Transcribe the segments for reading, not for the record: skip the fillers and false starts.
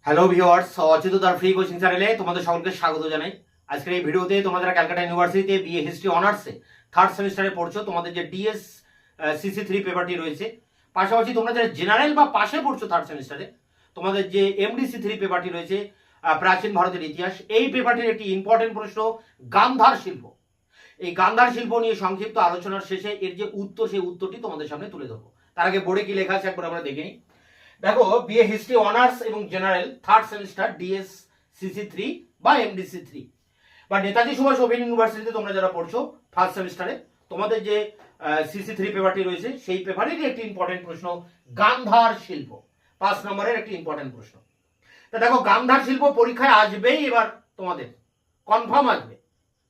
Hello viewers, অচ্যুতদার free coaching চ্যানেলে তোমাদের সকলকে স্বাগত জানাই। আজকের এই ভিডিওতে তোমরা যারা ক্যালকাটা ইউনিভার্সিটিতে বিএ হিস্ট্রি অনার্সে থার্ড সেমিস্টারে পড়ছো, তোমাদের যে ডিএস সিসি3 পেপারটি রয়েছে, পাশাপাশি তোমরা যারা জেনারেল বা পাশে পড়ছো থার্ড সেমিস্টারে, তোমাদের যে এমডিসি3 পেপারটি রয়েছে প্রাচীন ভারতের ইতিহাস, এই পেপারটির একটি ইম্পর্টেন্ট প্রশ্ন গান্ধার শিল্প। এই গান্ধার শিল্প নিয়ে সংক্ষিপ্ত আলোচনার শেষে এর যে উত্তর, সেই উত্তরটি তোমাদের সামনে তুলে ধরবো। তার আগে বোর্ডে কি লেখা আছে একবার আমরা দেখে নিই। দেখো, বিএ হিস্ট্রি অনার্স এবং জেনারেল থার্ড সেমিস্টার ডিএস সিসি3 বা এমডিসি3 বা নেতাজি সুভাষ ওপেন ইউনিভার্সিটিতে তোমরা যারা পড়ছো ফার্স্ট সেমিস্টারে, তোমাদের যে সিসি3 পেপারটি রয়েছে, সেই পেপারেরই একটি ইম্পর্টেন্ট প্রশ্ন গান্ধার শিল্প, 5 নম্বরের একটি ইম্পর্টেন্ট প্রশ্ন। তা দেখো, গান্ধার শিল্প পরীক্ষায় আসবেই, এবার তোমাদের কনফার্ম আসবে,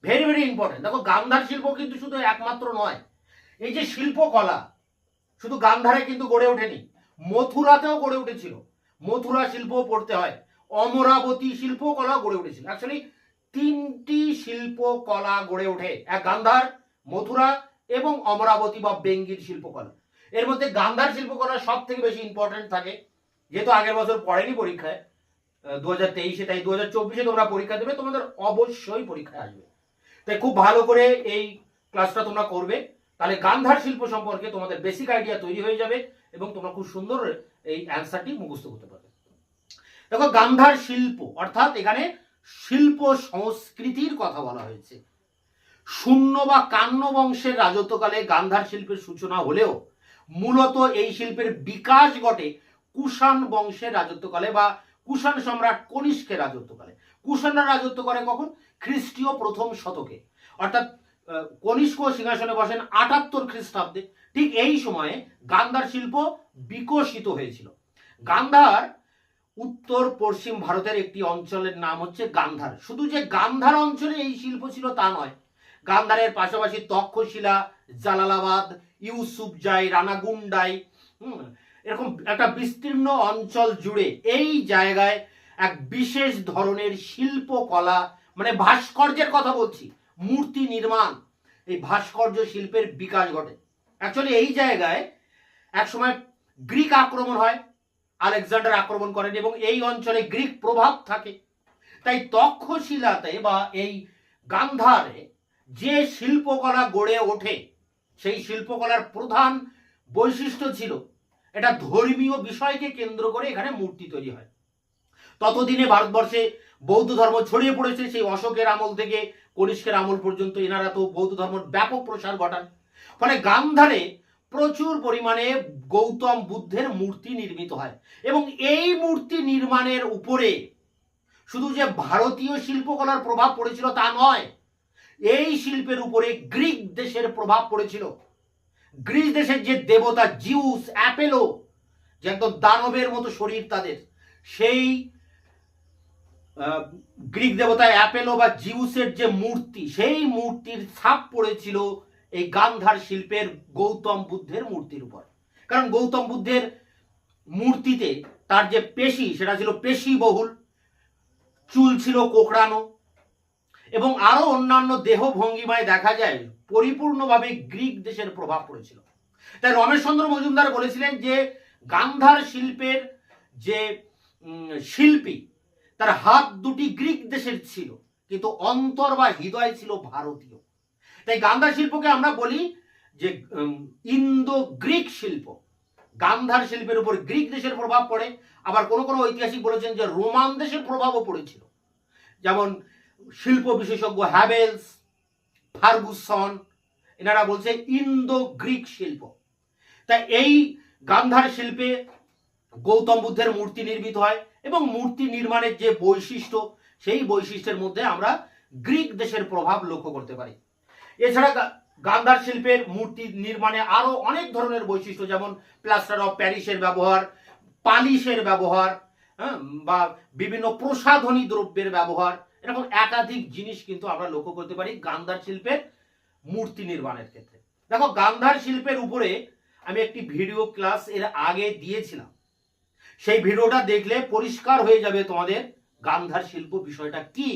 ভেরি ভেরি ইম্পর্টেন্ট। দেখো, গান্ধার শিল্প কিন্তু শুধু একমাত্র নয়, এই যে শিল্পকলা শুধু গান্ধারে কিন্তু গড়ে ওঠেনি, মথুরাতেও গড়ে উঠেছিল। মথুরা শিল্প পড়তে হয়, অমরাবতী শিল্পকলা গড়ে উঠেছিল। অ্যাকচুয়ালি 3টি শিল্পকলা গড়ে ওঠে, এক গান্ধার, মথুরা এবং অমরাবতী বা বেঙ্গির শিল্পকলা। এর মধ্যে গান্ধার শিল্পকলা সব থেকে বেশি ইম্পর্টেন্ট থাকে, যেহেতু আগের বছর পড়েনি পরীক্ষায় 2023-এ, তাই 2024-এ তোমরা পরীক্ষা দেবে, তোমাদের অবশ্যই পরীক্ষায় আসবে। তাই খুব ভালো করে এই ক্লাসটা তোমরা করবে, তাহলে গান্ধার শিল্প সম্পর্কে তোমাদের বেসিক আইডিয়া তৈরি হয়ে যাবে এবং তোমরা খুব সুন্দর এই অ্যান্সারটি মুখস্থ করতে পারবে। দেখো, গান্ধার শিল্প অর্থাৎ এখানে শিল্প সংস্কৃতির কথা বলা হয়েছে। শূন্য বা কান্য বংশের রাজত্বকালে গান্ধার শিল্পের সূচনা হলেও মূলত এই শিল্পের বিকাশ ঘটে কুষাণ বংশের রাজত্বকালে বা কুষাণ সম্রাট কনিষ্কের রাজত্বকালে। কুষাণরা রাজত্ব করে কখন? খ্রিস্টীয় প্রথম শতকে, অর্থাৎ কনিষ্ক সিংহাসনে বসেন 78 খ্রিস্টাব্দে। ঠিক এই সময়ে গান্ধার শিল্প বিকশিত হয়েছিল। গান্ধার উত্তর পশ্চিম ভারতের একটি অঞ্চলের নাম হচ্ছে গান্ধার। শুধু যে গান্ধার অঞ্চলে এই শিল্প ছিল তা নয়, গান্ধারের পাশাপাশি তক্ষশিলা, জালালাবাদ, ইউসুফজাই, রানাগুন্ডাই, এরকম একটা বিস্তীর্ণ অঞ্চল জুড়ে এই জায়গায় এক বিশেষ ধরনের শিল্পকলা, মানে ভাস্কর্যের কথা বলছি, মূর্তি নির্মাণ, এই ভাস্কর্য শিল্পের বিকাশ ঘটে। অ্যাকচুয়ালি এই জায়গায় একসময় গ্রিক আক্রমণ হয়, আলেকজান্ডার আক্রমণ করেন এবং এই অঞ্চলে গ্রিক প্রভাব থাকে। তাই তক্ষশিলাতে বা এই গান্ধারে যে শিল্পকলা গড়ে ওঠে, সেই শিল্পকলার প্রধান বৈশিষ্ট্য ছিল এটা ধর্মীয় বিষয়কে কেন্দ্র করে এখানে মূর্তি তৈরি হয়। ততদিনে ভারতবর্ষে বৌদ্ধ ধর্ম ছড়িয়ে পড়েছে, সেই অশোকের আমল থেকে কনিষ্কের আমল পর্যন্ত এনারা তো বৌদ্ধ ধর্মের ব্যাপক প্রসার ঘটান। ফলে গান্ধারে প্রচুর পরিমাণে গৌতম বুদ্ধের মূর্তি নির্মিত হয় এবং এই মূর্তি নির্মাণের উপরে শুধু যে ভারতীয় শিল্পকলার প্রভাব পড়েছিল তা নয়, এই শিল্পের উপরে গ্রিক দেশের প্রভাব পড়েছিল। গ্রিস দেশের যে দেবতা জিউস, অ্যাপেলো, যে একদম দানবের মতো শরীর তাদের, সেই গ্রিক দেবতা অ্যাপেলো বা জিউসের যে মূর্তি, সেই মূর্তির ছাপ পড়েছিল এই গান্ধার শিল্পের গৌতম বুদ্ধের মূর্তির উপর। কারণ গৌতম বুদ্ধের মূর্তিতে তার যে পেশি, সেটা ছিল পেশি বহুল, চুল ছিল কোঁকড়ানো এবং আরো অন্যান্য দেহ ভঙ্গিমায় দেখা যায় পরিপূর্ণভাবে গ্রিক দেশের প্রভাব পড়েছিল। তাই রমেশচন্দ্র মজুমদার বলেছিলেন যে গান্ধার শিল্পের যে শিল্পী, তার হাত দুটি গ্রিক দেশের ছিল, কিন্তু অন্তর বা হৃদয় ছিল ভারতীয়। তাই গান্ধার শিল্পকে আমরা বলি যে ইন্দো গ্রিক শিল্প। গান্ধার শিল্পের উপর গ্রিক দেশের প্রভাব পড়ে, আবার কোনো কোনো ঐতিহাসিক বলেছেন যে রোমান দেশের প্রভাবও পড়েছিল। যেমন শিল্প বিশেষজ্ঞ হ্যাভেলস, ফার্গুসন, এনারা বলছে ইন্দো গ্রিক শিল্প। তাই এই গান্ধার শিল্পে গৌতম বুদ্ধের মূর্তি নির্মিত হয় এবং মূর্তি নির্মাণের যে বৈশিষ্ট্য, সেই বৈশিষ্ট্যের মধ্যে আমরা গ্রিক দেশের প্রভাব লক্ষ্য করতে পারি। এছাড়া গান্ধার শিল্পের মূর্তি নির্মাণে আরো অনেক ধরনের বৈশিষ্ট্য, যেমন প্লাস্টার অফ প্যারিসের ব্যবহার, পালিশের ব্যবহার, বা বিভিন্ন প্রসাধনী দ্রব্যের ব্যবহার, এরকম একাধিক জিনিস কিন্তু আমরা লক্ষ্য করতে পারি গান্ধার শিল্পের মূর্তি নির্মাণের ক্ষেত্রে। দেখো, গান্ধার শিল্পের উপরে আমি একটি ভিডিও ক্লাস এর আগে দিয়েছিলাম, সেই ভিডিওটা দেখলে পরিষ্কার হয়ে যাবে তোমাদের গান্ধার শিল্প বিষয়টা কি।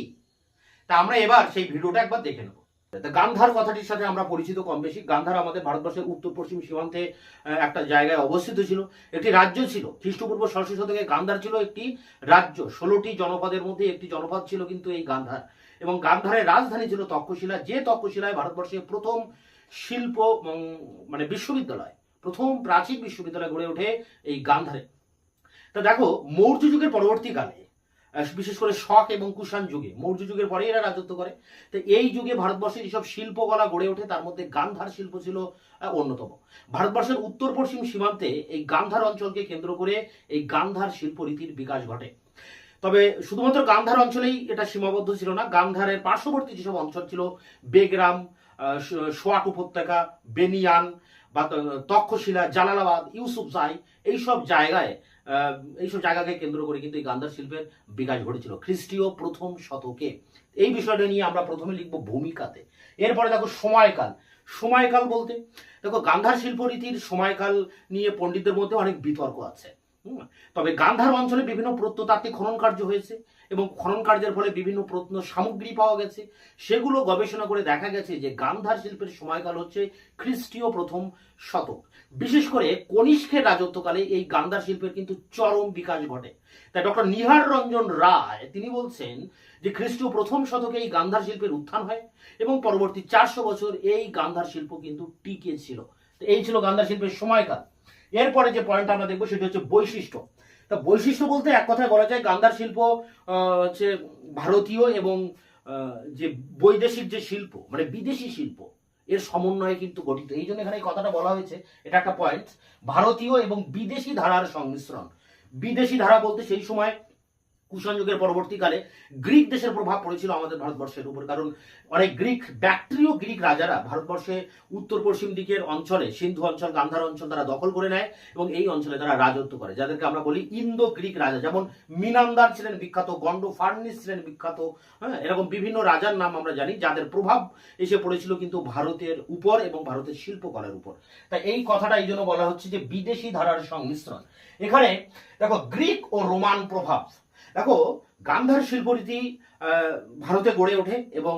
তা আমরা এবার সেই ভিডিওটা একবার দেখে নেব। গান্ধার কথাটির সাথে আমরা পরিচিত কম বেশি। গান্ধার আমাদের ভারতবর্ষের উত্তর পশ্চিম সীমান্তে একটা জায়গায় অবস্থিত ছিল, একটি রাজ্য ছিল। খ্রিস্টপূর্ব 6শ শতকে গান্ধার ছিল একটি রাজ্য, 16টি জনপদের মধ্যে একটি জনপদ ছিল কিন্তু এই গান্ধার। এবং গান্ধারের রাজধানী ছিল তক্ষশিলা, যে তক্ষশিলায় ভারতবর্ষের প্রথম শিল্প মানে বিশ্ববিদ্যালয়, প্রথম প্রাচীন বিশ্ববিদ্যালয় গড়ে ওঠে এই গান্ধারে। তা দেখো, মৌর্য যুগের পরবর্তীকালে, বিশেষ করে শক এবং কুষাণ যুগে, মৌর্য যুগের পরে এরা রাজত্ব করে। তো এই যুগে ভারতবর্ষে যেসব শিল্পকলা গড়ে ওঠে তার মধ্যে গান্ধার শিল্প ছিল অন্যতম। ভারতবর্ষের উত্তর পশ্চিম সীমান্তে এই গান্ধার অঞ্চলকে কেন্দ্র করে এই গান্ধার শিল্পরীতির বিকাশ ঘটে। তবে শুধুমাত্র গান্ধার অঞ্চলেই এটা সীমাবদ্ধ ছিল না। গান্ধারের পার্শ্ববর্তী যেসব অঞ্চল ছিল, বেগরাম, সোয়াট উপত্যকা, বেনিয়ান বা তক্ষশিলা, জালালাবাদ, ইউসুফজাই, এইসব জায়গাকে কেন্দ্র করে কিন্তু এই গান্ধার শিল্পের বিকাশ ঘটেছিল খ্রিস্টীয় প্রথম শতকে। এই বিষয়টা নিয়ে আমরা প্রথমে লিখবো ভূমিকাতে। এরপরে দেখো সময়কাল। সময়কাল বলতে দেখো, গান্ধার শিল্পরীতির সময়কাল নিয়ে পণ্ডিতদের মধ্যে অনেক বিতর্ক আছে। তবে গান্ধার অঞ্চলে বিভিন্ন প্রত্নতাত্ত্বিক খনন কার্য হয়েছে এবং খনন কার্যের ফলে বিভিন্ন প্রত্ন সামগ্রী পাওয়া গেছে। সেগুলো গবেষণা করে দেখা গেছে যে গান্ধার শিল্পের সময়কাল হচ্ছে খ্রিস্টীয় প্রথম শতক। বিশেষ করে কনিষ্কের রাজত্বকালে এই গান্ধার শিল্পের কিন্তু চরম বিকাশ ঘটে। তাই ডক্টর নিহার রঞ্জন রায় তিনি বলছেন যে খ্রিস্টীয় প্রথম শতকে এই গান্ধার শিল্পের উত্থান হয় এবং পরবর্তী 400 বছর এই গান্ধার শিল্প কিন্তু টিকে ছিল। এই ছিল গান্ধার শিল্পের সময়কাল। এরপরে যে পয়েন্টটা আমরা দেখবো সেটা হচ্ছে বৈশিষ্ট্য। তা বৈশিষ্ট্য বলতে এক কথায় বলা যায় গান্ধার শিল্প হচ্ছে ভারতীয় এবং যে বৈদেশিক যে শিল্প মানে বিদেশি শিল্প এর সমন্বয়ে কিন্তু গঠিত। এই জন্য এখানে এই কথাটা বলা হয়েছে, এটা একটা পয়েন্ট, ভারতীয় এবং বিদেশি ধারার সংমিশ্রণ। বিদেশি ধারা বলতে সেই সময় কুষাণ যুগের পরবর্তীকালে গ্রিক দেশের প্রভাব পড়েছিল আমাদের ভারতবর্ষের উপর। কারণ অনেক ব্যাকট্রিয় গ্রিক রাজারা ভারতবর্ষে উত্তর পশ্চিম দিকের অঞ্চলে, সিন্ধু অঞ্চল, গান্ধার অঞ্চল তারা দখল করে নেয় এবং এই অঞ্চলে তারা রাজত্ব করে, যাদেরকে আমরা বলি ইন্দো গ্রিক রাজা। যেমন মিনান্দার ছিলেন বিখ্যাত, গন্ড ফার্নিস ছিলেন বিখ্যাত, হ্যাঁ, এরকম বিভিন্ন রাজার নাম আমরা জানি যাদের প্রভাব এসে পড়েছিল কিন্তু ভারতের উপর এবং ভারতের শিল্পকলার উপর। তাই এই কথাটা এই জন্য বলা হচ্ছে যে বিদেশি ধারার সংমিশ্রণ। এখানে দেখো গ্রিক ও রোমান প্রভাব। দেখো, গান্ধার শিল্পরীতি ভারতে গড়ে ওঠে এবং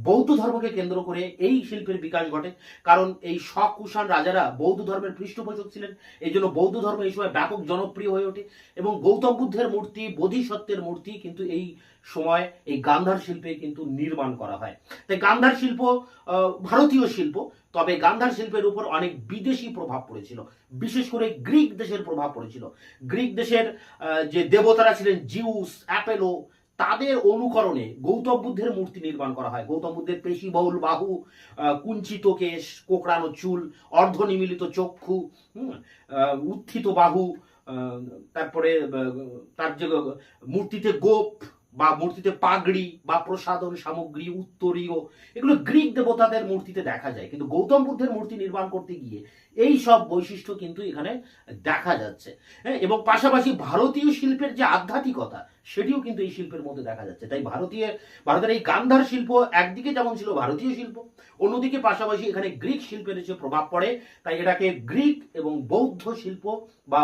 বৌদ্ধ ধর্মকে কেন্দ্র করে এই শিল্পের বিকাশ ঘটে। কারণ এই শক কুষাণ রাজারা বৌদ্ধ ধর্মের পৃষ্ঠপোষক ছিলেন, এই জন্য বৌদ্ধ ধর্ম এই সময় ব্যাপক জনপ্রিয় হয়ে ওঠে এবং গৌতম বুদ্ধের মূর্তি, বোধিসত্ত্বের মূর্তি কিন্তু এই সময় এই গান্ধার শিল্পে কিন্তু নির্মাণ করা হয়। তাই গান্ধার শিল্প ভারতীয় শিল্প, তবে গান্ধার শিল্পের উপর অনেক বিদেশি প্রভাব পড়েছিল, বিশেষ করে গ্রিক দেশের প্রভাব পড়েছিল। গ্রিক দেশের যে দেবতারা ছিলেন জিউস, অ্যাপেলো, তাদের অনুকরণে গৌতম বুদ্ধের মূর্তি নির্মাণ করা হয়। গৌতম বুদ্ধের পেশিবহুল বাহু, কুঞ্চিত কেশ, কোকড়ানো চুল, অর্ধনিমিলিত চক্ষু, উত্থিত বাহু, তারপরে তার যে মূর্তিতে গোপ বা মূর্তিতে পাগড়ি বা প্রসাধন সামগ্রী, উত্তরীয়, এগুলো গ্রিক দেবতাদের মূর্তিতে দেখা যায়। কিন্তু গৌতম বুদ্ধের মূর্তি নির্মাণ করতে গিয়ে এই সব বৈশিষ্ট্য কিন্তু এখানে দেখা যাচ্ছে। হ্যাঁ, এবং পাশাপাশি ভারতীয় শিল্পের যে আধ্যাত্মিকতা সেটিও কিন্তু এই শিল্পের মধ্যে দেখা যাচ্ছে। তাই ভারতের এই গান্ধার শিল্প একদিকে যেমন ছিল ভারতীয় শিল্প, অন্যদিকে পাশাপাশি এখানে গ্রিক শিল্পের যে প্রভাব পড়ে, তাই এটাকে গ্রিক এবং বৌদ্ধ শিল্প বা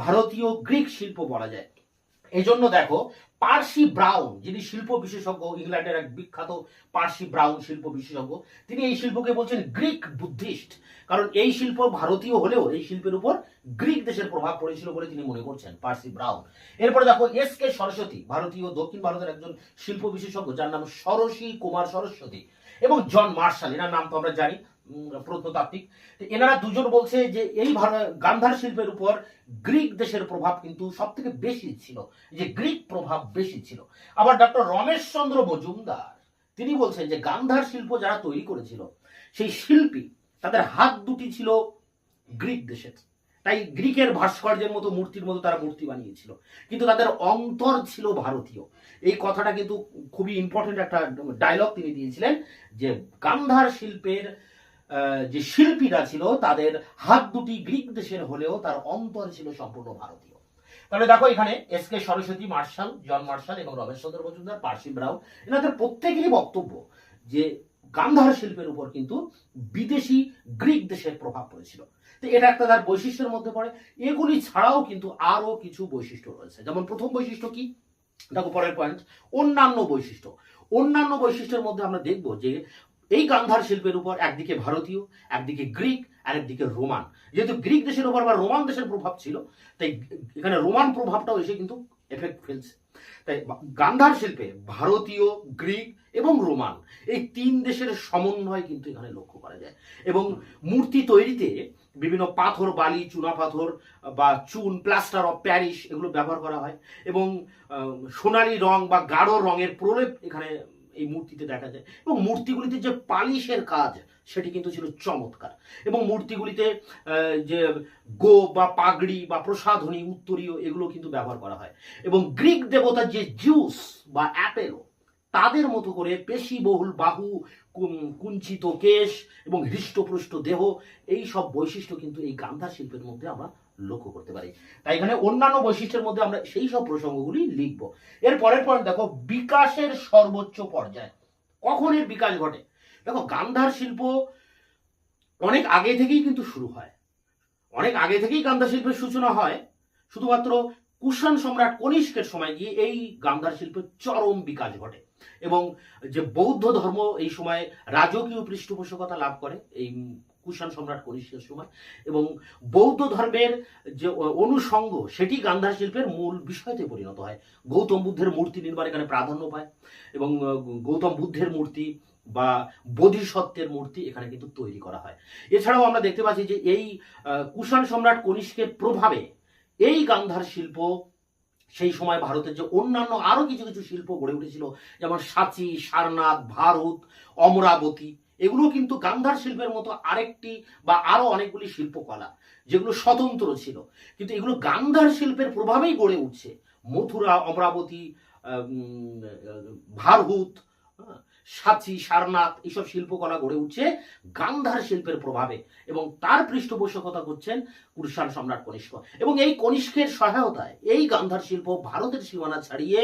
ভারতীয় গ্রিক শিল্প বলা যায়। এই জন্য দেখো, পার্সি ব্রাউন যিনি শিল্প বিশেষজ্ঞ, ইংল্যান্ডের এক বিখ্যাত পার্সি ব্রাউন শিল্প বিশেষজ্ঞ, তিনি এই শিল্পকে বলছেন গ্রিক বুদ্ধিস্ট। কারণ এই শিল্প ভারতীয় হলেও এই শিল্পের উপর গ্রিক দেশের প্রভাব পড়েছিল বলে তিনি মনে করছেন, পার্সি ব্রাউন। এরপরে দেখো এস.কে. সরস্বতী, ভারতীয় দক্ষিণ ভারতের একজন শিল্প বিশেষজ্ঞ যার নাম ষোড়শী কুমার সরস্বতী, এবং জন মার্শাল, এনার নাম তো আমরা জানি, প্রত্নতাত্ত্বিক। এনারা দুজন বলছে যে এই গান্ধার শিল্পের উপর গ্রিক দেশের প্রভাব কিন্তু সব থেকে বেশি ছিল, যে গ্রিক প্রভাব বেশি ছিল। আবার ডক্টর রমেশ চন্দ্র মজুমদার তিনি বলছেন যে গান্ধার শিল্প যারা তৈরি করেছিল সেই শিল্পী তাদের হাত দুটি ছিল গ্রিক দেশের, তাই গ্রিকের ভাস্কর্যের মতো মূর্তির মতো তারা মূর্তি বানিয়েছিল, কিন্তু তাদের অন্তর ছিল ভারতীয়। এই কথাটা কিন্তু খুবই ইম্পর্টেন্ট একটা ডায়লগ তিনি দিয়েছিলেন, যে গান্ধার শিল্পের যে শিল্পীরা ছিল তাদের হাত দুটি গ্রিক দেশের হলেও তার অন্তর ছিল সম্পূর্ণ ভারতীয়। তাহলে দেখো এখানে S K. Saraswati, Marshall, John Marshall এবং রমেশ চন্দ্র মজুমদার, পার্সি ব্রাউন, এনাদের প্রত্যেকেরই বক্তব্য যে গান্ধার শিল্পের উপর কিন্তু বিদেশি গ্রিক দেশের প্রভাব পড়েছিল। তো এটা একটা তার বৈশিষ্ট্যের মধ্যে পড়ে। এগুলি ছাড়াও কিন্তু আরো কিছু বৈশিষ্ট্য রয়েছে। যেমন প্রথম বৈশিষ্ট্য কি, দেখো পরের পয়েন্ট, অন্যান্য বৈশিষ্ট্য। অন্যান্য বৈশিষ্ট্যের মধ্যে আমরা দেখব যে এই গান্ধার শিল্পের উপর একদিকে ভারতীয়, একদিকে গ্রিক, আর একদিকে রোমান। যেহেতু গ্রিক দেশের উপর বা রোমান দেশের প্রভাব ছিল, তাই এখানে রোমান প্রভাবটাও এসে কিন্তু এফেক্ট ফেলছে। তাই গান্ধার শিল্পে ভারতীয়, গ্রিক এবং রোমান এই 3 দেশের সমন্বয় কিন্তু এখানে লক্ষ্য করা যায়। এবং মূর্তি তৈরিতে বিভিন্ন পাথর, বালি, চুনা পাথর বা চুন, প্লাস্টার অফ প্যারিস এগুলো ব্যবহার করা হয়। এবং সোনালী রং বা গাঢ় রঙের প্রলেপ এখানে এই মূর্তিতে দেখা যায়। এবং মূর্তিগুলিতে যে পালিশের কাজ সেটি কিন্তু ছিল চমৎকার। এবং মূর্তিগুলিতে যে গো বা পাগড়ি বা প্রসাধনী, উত্তরীয় এগুলো কিন্তু ব্যবহার করা হয়। এবং গ্রিক দেবতা যে জিউস বা অ্যাপেলো, তাদের মতো করে পেশিবহুল বাহু, কুঞ্চিত কেশ এবং হৃষ্টপুষ্ট দেহ, এই সব বৈশিষ্ট্য কিন্তু এই গান্ধার শিল্পের মধ্যে আমরা লক্ষ্য করতে পারি। তাই এখানে অন্যান্য বৈশিষ্ট্যের মধ্যে আমরা সেই সব প্রসঙ্গগুলি লিখবো। এর পরের পয়েন্ট দেখো, বিকাশের সর্বোচ্চ পর্যায়। কখন এর বিকাশ ঘটে? দেখো, গান্ধার শিল্প অনেক আগে থেকেই কিন্তু শুরু হয়। অনেক আগে থেকেই গান্ধার শিল্পের সূচনা হয়। শুধুমাত্র কুষাণ সম্রাট কনিষ্কের সময় গিয়ে এই গান্ধার শিল্পের চরম বিকাশ ঘটে। এবং যে বৌদ্ধ ধর্ম এই সময় রাজকীয় পৃষ্ঠপোষকতা লাভ করে এই কুষাণ সম্রাট কনিষ্কের সময়। এবং বৌদ্ধ ধর্মের যে অনুষঙ্গ সেটি গান্ধার শিল্পের মূল বিষয়তে পরিণত হয়। গৌতম বুদ্ধের মূর্তি নির্মাণ এখানে প্রাধান্য পায়। এবং গৌতম বুদ্ধের মূর্তি বা বোধিসত্ত্বের মূর্তি এখানে কিন্তু তৈরি করা হয়। এছাড়াও আমরা দেখতে পাচ্ছি যে এই কুষাণ সম্রাট কনিষ্কের প্রভাবে এই গান্ধার শিল্প সেই সময় ভারতের যে অন্যান্য আরো কিছু কিছু শিল্প গড়ে উঠেছিল, যেমন সাঁচি, সারনাথ, ভারত, অমরাবতী, এগুলো কিন্তু গান্ধার শিল্পের মতো আরেকটি বা আরো অনেকগুলি শিল্পকলা যেগুলো স্বতন্ত্র ছিল, কিন্তু এগুলো গান্ধার শিল্পের প্রভাবেই গড়ে উঠছে। মথুরা, অমরাবতী, ভারহুত, সাঁচি, সারনাথ এইসব শিল্পকলা গড়ে উঠছে গান্ধার শিল্পের প্রভাবে। এবং তার পৃষ্ঠপোষকতা করছেন কুষাণ সম্রাট কনিষ্ক। এবং এই কনিষ্কের সহায়তায় এই গান্ধার শিল্প ভারতের সীমানা ছাড়িয়ে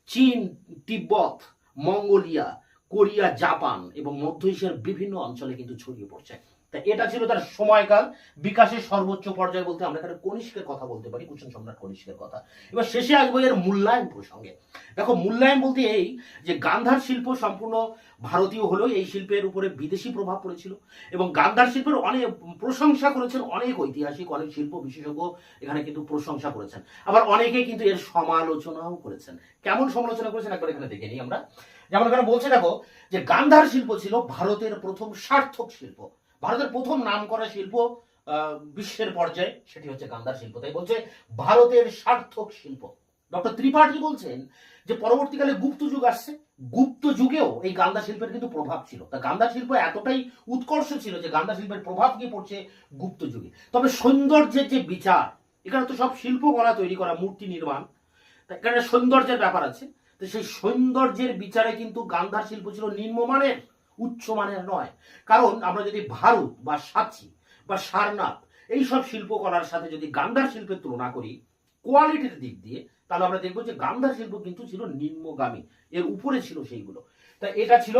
চীন, তিব্বত, মঙ্গোলিয়া, কোরিয়া, জাপান এবং মধ্য এশিয়ার বিভিন্ন অঞ্চলে কিন্তু ছড়িয়ে পড়ছে। তা এটা ছিল তার সময়কাল। বিকাশের সর্বোচ্চ পর্যায়ে বলতে আমরা এখানে কনিষ্কের কথা বলতে পারি, কুষাণ সম্রাট কনিষ্কের কথা। এবার শেষে আসবো এর মূল্যায়ন প্রসঙ্গে। দেখো, মূল্যায়ন বলতে এই যে গান্ধার শিল্প সম্পূর্ণ ভারতীয় হলেও এই শিল্পের উপরে বিদেশি প্রভাব পড়েছিল। এবং গান্ধার শিল্পের অনেক প্রশংসা করেছেন অনেক ঐতিহাসিক, অনেক শিল্প বিশেষজ্ঞ এখানে কিন্তু প্রশংসা করেছেন। আবার অনেকে কিন্তু এর সমালোচনাও করেছেন। কেমন সমালোচনা করেছেন একবার এখানে দেখে নিই আমরা। যেমন এখানে বলছে, দেখো, যে গান্ধার শিল্প ছিল ভারতের প্রথম সার্থক শিল্প। ভারতের প্রথম নাম করা শিল্প বিশ্বের পর্যায়ে সেটি হচ্ছে গান্ধার শিল্প। তাই বলছে ভারতের সার্থক শিল্প। ডক্টর ত্রিপাঠী বলছেন যে পরবর্তীকালে গুপ্ত যুগ আসছে, গুপ্ত যুগেও এই গান্ধা শিল্পের কিন্তু প্রভাব ছিল। তা গান্ধার শিল্প এতটাই উৎকর্ষ ছিল যে গান্ধার শিল্পের প্রভাব গিয়ে পড়ছে গুপ্ত যুগে। তবে সৌন্দর্যের যে বিচার, এখানে তো সব শিল্পকলা তৈরি করা, মূর্তি নির্মাণ, এখানে সৌন্দর্যের ব্যাপার আছে। তো সেই সৌন্দর্যের বিচারে কিন্তু গান্ধার শিল্প ছিল নিম্নমানের, উচ্চমানের নয়। কারণ আমরা যদি ভারত বা সাঁচি বা সারনাথ এইসব শিল্পকলার সাথে যদি গান্ধার শিল্পের তুলনা করি কোয়ালিটির দিক দিয়ে, তাহলে আমরা দেখবো যে গান্ধার শিল্প কিন্তু ছিল নিম্নগামী, এর উপরে ছিল সেইগুলো। তা এটা ছিল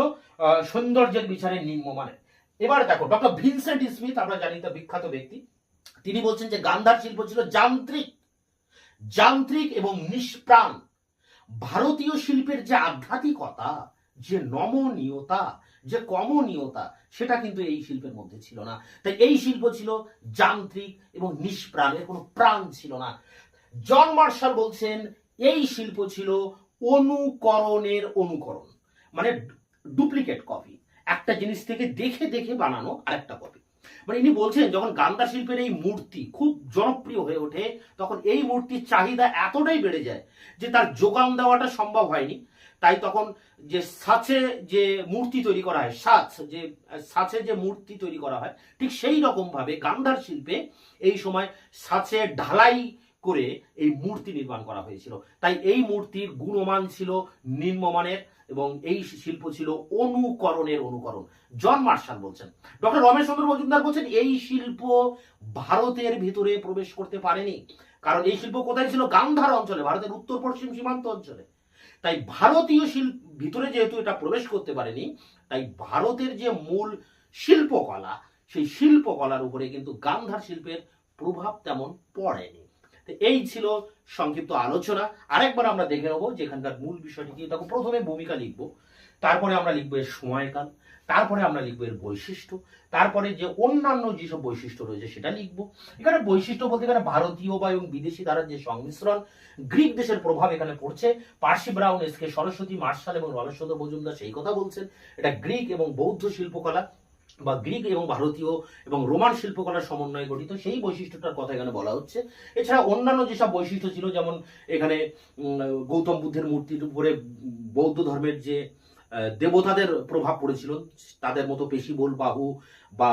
সৌন্দর্যের বিচারে নিম্নমানের। এবার দেখো, ডক্টর ভিনসেন্ট স্মিথ, আমরা জানি তা বিখ্যাত ব্যক্তি, তিনি বলছেন যে গান্ধার শিল্প ছিল যান্ত্রিক, যান্ত্রিক এবং নিষ্প্রাণ। ভারতীয় শিল্পের যে আধ্যাত্মিকতা, যে নমনীয়তা, যে কমনীয়তা, সেটা কিন্তু এই শিল্পের মধ্যে ছিল না। তাই এই শিল্প ছিল যান্ত্রিক এবং নিষ্প্রাণ, এর কোনো প্রাণ ছিল না। জন মার্শাল বলছেন এই শিল্প ছিল অনুকরণের অনুকরণ, মানে ডুপ্লিকেট কপি, একটা জিনিস থেকে দেখে দেখে বানানো আরেকটা কপি। মানে ইনি বলছেন যখন গান্ধার শিল্পের এই মূর্তি খুব জনপ্রিয় হয়ে ওঠে, তখন এই মূর্তির চাহিদা এতটাই বেড়ে যায় যে তার যোগান দেওয়াটা সম্ভব হয়নি। তাই তখন যে সাঁচে যে মূর্তি তৈরি করা হয়, সাঁচে যে মূর্তি তৈরি করা হয়, ঠিক সেই রকম ভাবে গান্ধার শিল্পে এই সময় সাঁচে ঢালাই করে এই মূর্তি নির্মাণ করা হয়েছিল। তাই এই মূর্তির গুণমান ছিল নিম্নমানের এবং এই শিল্প ছিল অনুকরণের অনুকরণ। জন মার্শাল বলছেন। ডক্টর রমেশ চন্দ্র মজুমদার বলছেন এই শিল্প ভারতের ভিতরে প্রবেশ করতে পারেনি, কারণ এই শিল্প কোথায় ছিল? গান্ধার অঞ্চলে, ভারতের উত্তর পশ্চিম সীমান্ত অঞ্চলে। তাই ভারতীয় শিল্প ভিতরে যেহেতু এটা প্রবেশ করতে পারেনি, তাই ভারতের যে মূল শিল্পকলা, সেই শিল্পকলার উপরে কিন্তু গান্ধার শিল্পের প্রভাব তেমন পড়েনি। এই ছিল সংক্ষিপ্ত আলোচনা। আরেকবার আমরা দেখে নেবো যে এখানকার মূল বিষয়টি কি। তখন প্রথমে ভূমিকা লিখবো, তারপরে আমরা লিখবো এর সময়কাল, তারপরে আমরা লিখবো এর বৈশিষ্ট্য, তারপরে যে অন্যান্য যেসব বৈশিষ্ট্য রয়েছে সেটা লিখবো। এখানে বৈশিষ্ট্য বলতে এখানে ভারতীয় বা এবং বিদেশি ধারার যে সংমিশ্রণ, গ্রিক দেশের প্রভাব এখানে পড়ছে। Percy Brown, S K Saraswati, Marshall এবং রমেশচন্দ্র মজুমদার সেই কথা বলছেন। এটা গ্রিক এবং বৌদ্ধ শিল্পকলা বা গ্রিক এবং ভারতীয় এবং রোমান শিল্পকলার সমন্বয়ে গঠিত, সেই বৈশিষ্ট্যটার কথা এখানে বলা হচ্ছে। এছাড়া অন্যান্য যেসব বৈশিষ্ট্য ছিল, যেমন এখানে গৌতম বুদ্ধের মূর্তির উপরে বৌদ্ধ ধর্মের যে দেবতাদের প্রভাব পড়েছিল, তাদের মতো পেশিবহুল বাহু বা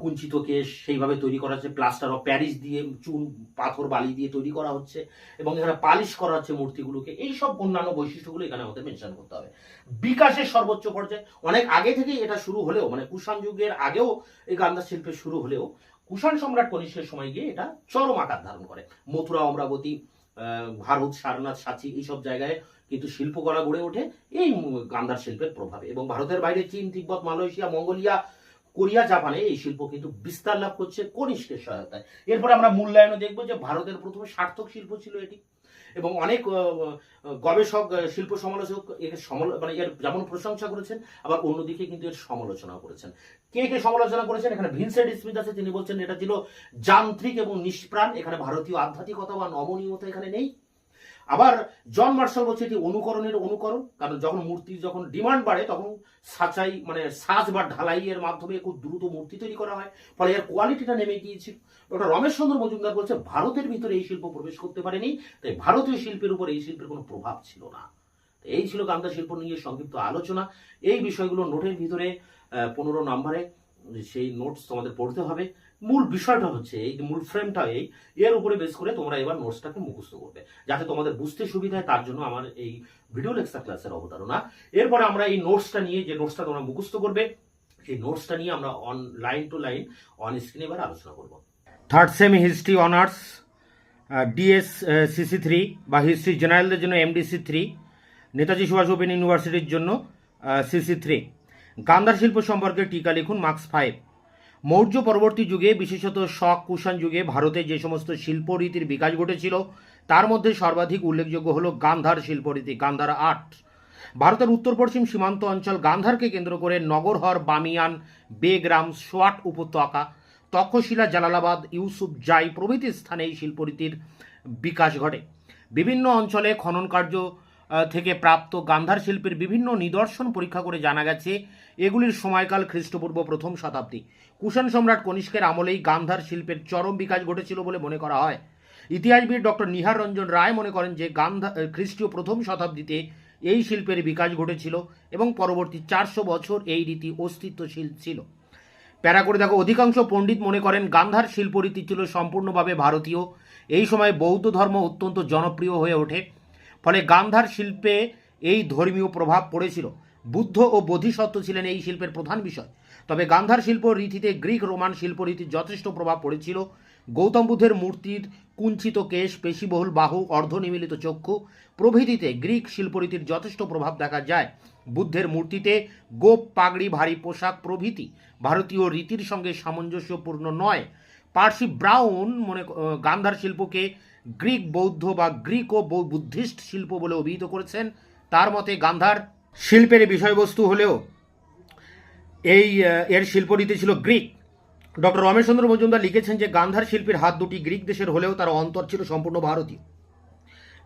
কুঞ্চিত কেশ সেইভাবে তৈরি করা হচ্ছে, প্লাস্টার অফ প্যারিস দিয়ে চুন পাথর বালি দিয়ে তৈরি করা হচ্ছে এবং এখানে পালিশ করা হচ্ছে মূর্তিগুলোকে। এই সব অন্যান্য বৈশিষ্ট্যগুলো এখানে আমাদের মেনশন করতে হবে। বিকাশের সর্বোচ্চ পর্যায়ে অনেক আগে থেকেই এটা শুরু হলেও, মানে কুষাণ যুগের আগেও এই গান্ধার শিল্পের শুরু হলেও কুষাণ সম্রাট কনিষ্কের সময় গিয়ে এটা চরম আকার ধারণ করে। মথুরা, অমরাবতী, ভারত, সারনাথ, সাঁচি এইসব জায়গায় কিন্তু শিল্পকলা গড়ে ওঠে এই গান্ধার শিল্পের প্রভাবে। এবং ভারতের বাইরে চীন, তিব্বত, মালয়েশিয়া, মঙ্গোলিয়া, কোরিয়া, জাপানে এই শিল্প কিন্তু বিস্তার লাভ করছে কনিষ্কের সহায়তায়। এরপর আমরা মূল্যায়নও দেখবো যে ভারতের প্রথম সার্থক শিল্প ছিল এটি। এবং অনেক গবেষক, শিল্প সমালোচক এর মানে এর যেমন প্রশংসা করেছেন, আবার অন্যদিকে কিন্তু এর সমালোচনা করেছেন। কে কে সমালোচনা করেছেন? এখানে ভিনসেন্ট স্মিথ আছে, তিনি বলছেন এটা ছিল যান্ত্রিক এবং নিষ্প্রাণ, এখানে ভারতীয় আধ্যাত্মিকতা বা নমনীয়তা এখানে নেই। আবার জন মার্শাল বলছে এটি অনুকরণের অনুকরণ, কারণ যখন মূর্তির যখন ডিমান্ড বাড়ে তখন সাঁচাই মানে সাজ বা ঢালাইয়ের মাধ্যমে খুব দ্রুত মূর্তি তৈরি করা হয়, ফলে এর কোয়ালিটিটা নেমে গিয়েছিল। ডক্টর রমেশচন্দ্র মজুমদার বলছে ভারতের ভিতরে এই শিল্প প্রবেশ করতে পারেনি, তাই ভারতীয় শিল্পের উপর এই শিল্পের কোনো প্রভাব ছিল না। এই ছিল গান্ধার শিল্প নিয়ে সংক্ষিপ্ত আলোচনা। এই বিষয়গুলো নোটের ভিতরে 15 নম্বরে সেই নোটস তোমাদের পড়তে হবে। মূল বিষয়টা হচ্ছে এই মূল ফ্রেমটা এর উপরে বেস করে তোমরা এবার নোটসটাকে মুখস্থ করবে, যাতে তোমাদের বুঝতে সুবিধা হয়। তার জন্য আমার এই ভিডিও লেকচার ক্লাসের অবতারণা। এরপরে আমরা এই নোটসটা নিয়ে, যে নোটসটা তোমরা মুখস্থ করবে, সেই নোটসটা নিয়ে আমরা on line to line on স্ক্রিনে এবার আলোচনা করব। Third semi history honours DS CC 3 বা হিস্ট্রি জেনারেলদের জন্য এমডিসি 3, নেতাজি সুভাষ ওপেন ইউনিভার্সিটির জন্য সিসি 3। গান্ধার শিল্প সম্পর্কে টিকা লিখুন, মার্কস 5। মৌর্য পরবর্তী যুগে, বিশেষত শক কুষাণ যুগে ভারতে যে সমস্ত শিল্পরীতির বিকাশ ঘটেছিল তার মধ্যে সর্বাধিক উল্লেখযোগ্য হল গান্ধার শিল্পরীতি, গান্ধার আর্ট। ভারতের উত্তর পশ্চিম সীমান্ত অঞ্চল গান্ধারকে কেন্দ্র করে নগরহর, বামিয়ান, বেগ্রাম, সোয়াট উপত্যকা, তক্ষশিলা, জালালাবাদ, ইউসুফ জাই প্রভৃতি স্থানে এই শিল্পরীতির বিকাশ ঘটে। বিভিন্ন অঞ্চলে খনন কার্য থেকে প্রাপ্ত গান্ধার শিল্পের বিভিন্ন নিদর্শন পরীক্ষা করে জানা গেছে এগুলির সময়কাল খ্রিস্টপূর্ব 1ম শতাব্দী। কুষাণ সম্রাট কনিষ্কের আমলেই গান্ধার শিল্পের চরম বিকাশ ঘটেছিল বলে মনে করা হয়। ইতিহাসবিদ ডক্টর নিহার রঞ্জন রায় মনে করেন যে খ্রিস্টীয় 1ম শতাব্দীতে এই শিল্পের বিকাশ ঘটেছিল এবং পরবর্তী 400 বছর এই রীতি অস্তিত্বশীল ছিল। প্যারা করে দেখো, অধিকাংশ পণ্ডিত মনে করেন গান্ধার শিল্পরীতি ছিল সম্পূর্ণভাবে ভারতীয়। এই সময় বৌদ্ধ ধর্ম অত্যন্ত জনপ্রিয় হয়ে ওঠে, ফলে গান্ধার শিল্পে এই ধর্মীয় প্রভাব পড়েছিল। বুদ্ধ ও বোধিসত্ত্ব ছিলেন এই শিল্পের প্রধান বিষয়। তবে গান্ধার শিল্প রীতিতে গ্রিক রোমান শিল্পরীতির যথেষ্ট প্রভাব পড়েছিল। গৌতম বুদ্ধের মূর্তির কুঞ্চিত কেশ, পেশিবহুল বাহু, অর্ধনিমিলিত চক্ষু প্রভৃতিতে গ্রিক শিল্পরীতির যথেষ্ট প্রভাব দেখা যায়। বুদ্ধের মূর্তিতে গোপ, পাগড়ি, ভারী পোশাক প্রভৃতি ভারতীয় রীতির সঙ্গে সামঞ্জস্যপূর্ণ নয়। পার্সি ব্রাউন গান্ধার শিল্পকে গ্রিক বৌদ্ধ বা গ্রিক ও বুদ্ধিস্ট শিল্প বলে অভিহিত করেছেন। তার মতে গান্ধার শিল্পের বিষয়বস্তু হলেও এর শিল্পরীতি ছিল গ্রিক। ডক্টর রমেশচন্দ্র মজুমদার লিখেছেন যে গান্ধার শিল্পের হাত দুটি গ্রিক দেশের হলেও তার অন্তর ছিল সম্পূর্ণ ভারতীয়।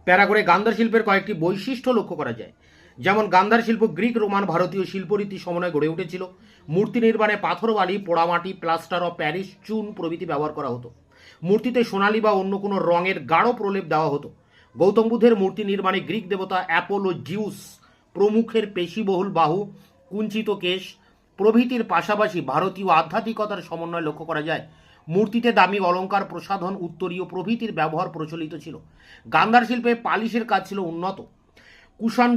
প্যারা করে গান্ধার শিল্পের কয়েকটি বৈশিষ্ট্য লক্ষ্য করা যায়, যেমন গান্ধার শিল্প গ্রিক রোমান ভারতীয় শিল্পরীতি সমন্বয়ে গড়ে উঠেছিল। মূর্তি নির্মাণে পাথর, বালি, পোড়ামাটি, প্লাস্টার অফ প্যারিস, চুন প্রভৃতি ব্যবহার করা হতো। মূর্তিতে সোনালি বা অন্য কোনো রঙের গাঢ় প্রলেপ দেওয়া হতো। গৌতম বুদ্ধের মূর্তি নির্মাণে গ্রিক দেবতা অ্যাপোলো, জিউস প্রমুখের পেশিবহুল বাহু, কুঞ্চিত কেশ প্রভৃতির পাশাপাশি ভারতীয় আধ্যাত্মিকতার সমন্বয় লক্ষ্য করা যায়। মূর্তিতে দামি অলঙ্কার, প্রসাধন, উত্তরীয় প্রভৃতির ব্যবহার প্রচলিত ছিল। গান্ধার শিল্পে পালিশের কাজ ছিল উন্নত। কুষাণ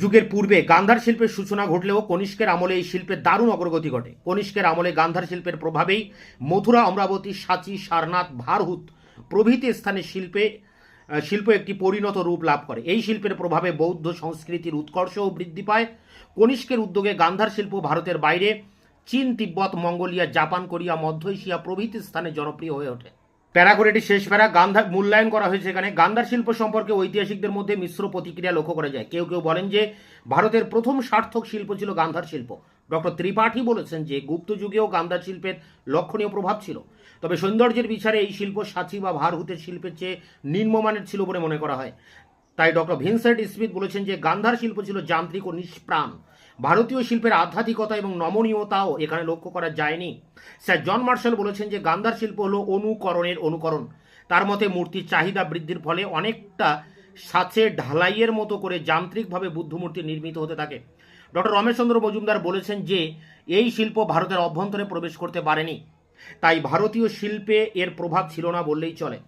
যুগের পূর্বে গান্ধার শিল্পের সূচনা ঘটলেও কনিষ্কের আমলে এই শিল্পের দারুণ অগ্রগতি ঘটে। কনিষ্কের আমলে গান্ধার শিল্পের প্রভাবেই মথুরা, অমরাবতী, সাঁচি, সারনাথ, ভারহুত প্রভৃতি স্থানে শিল্প একটি পরিণত রূপ লাভ করে। এই শিল্পের প্রভাবে বৌদ্ধ সংস্কৃতির উৎকর্ষও বৃদ্ধি পায়। কনিষ্কের উদ্যোগে গান্ধার শিল্প ভারতের বাইরে চীন, তিব্বত, মঙ্গোলিয়া, জাপান, কোরিয়া, মধ্য এশিয়া প্রভৃতি স্থানে জনপ্রিয় হয়ে ওঠে। প্যারা করে এটি শেষ প্যারা। গান্ধার মূল্যায়ন করা হয়েছে এখানে। গান্ধার শিল্প সম্পর্কে ঐতিহাসিকদের মধ্যে মিশ্র প্রতিক্রিয়া লক্ষ্য করা যায়। কেউ কেউ বলেন যে ভারতের প্রথম সার্থক শিল্প ছিল গান্ধার শিল্প। ডক্টর ত্রিপাঠী বলেছেন যে গুপ্ত যুগেও গান্ধার শিল্পের লক্ষণীয় প্রভাব ছিল, তবে সৌন্দর্যের বিচারে এই শিল্প সাঁচি বা ভারহুতের শিল্পের চেয়ে নিম্নমানের ছিল বলে মনে করা হয়। তাই ডক্টর ভিনসেন্ট স্মিথ বলেছেন যে গান্ধার শিল্প ছিল যান্ত্রিক ও নিষ্প্রাণ। ভারতীয় শিল্পের আধ্যাত্মিকতা এবং নমনীয়তাও এখানে লক্ষ্য করা যায়নি। স্যার জন মার্শাল বলেছেন যে গান্ধার শিল্প হলো অনুকরণের অনুকরণ। তার মতে মূর্তির চাহিদা বৃদ্ধির ফলে অনেকটা সাঁচের ঢালাইয়ের মতো করে যান্ত্রিকভাবে বুদ্ধমূর্তি নির্মিত হতে থাকে। ডক্টর রমেশচন্দ্র মজুমদার বলেছেন যে এই শিল্প ভারতের অভ্যন্তরে প্রবেশ করতে পারেনি, তাই ভারতীয় শিল্পে এর প্রভাব ছিল না বললেই চলে।